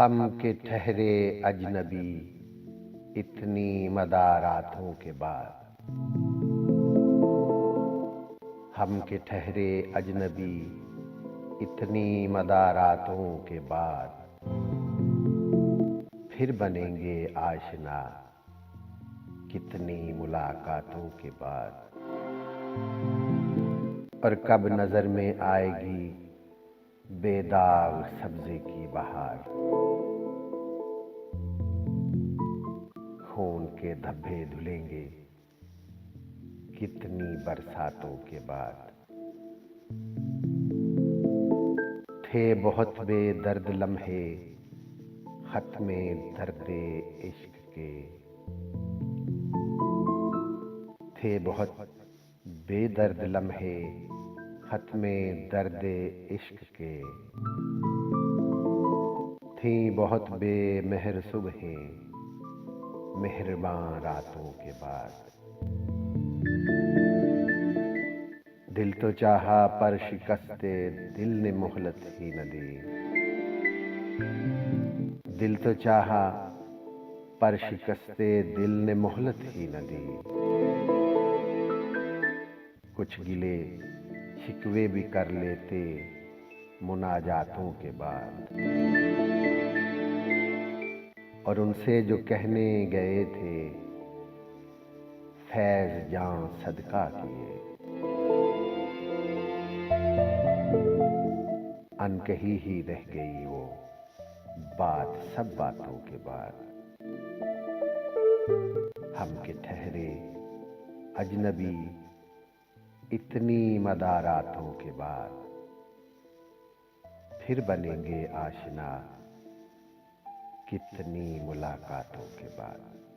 हम के ठहरे अजनबी इतनी मदारातों के बाद। हम के ठहरे अजनबी इतनी मदारातों के बाद। फिर बनेंगे आशना कितनी मुलाकातों के बाद। और कब नजर में आएगी बेदाग सब्जे की बहार। खून के धब्बे धुलेंगे कितनी बरसातों के बाद। थे बहुत बेदर्द लम्हे खत्मे दर्दे इश्क के। थे बहुत बेदर्द लम्हे खत्मे दर्दे इश्क के। थी बहुत बेमेहर सुबहें मेहरबान रातों के बाद। दिल तो चाहा पर शिकस्ते दिल ने मोहलत ही न दी। दिल तो चाहा पर शिकस्ते दिल ने मोहलत ही न दी। कुछ गिले शिकवे भी कर लेते मुनाजातों के बाद। और उनसे जो कहने गए थे फैज़ जान सदका किए। अनकही ही रह गई वो बात सब बातों के बाद। हम के ठहरे अजनबी इतनी मदारातों के बाद। फिर बनेंगे आशना कितनी मुलाकातों के बाद।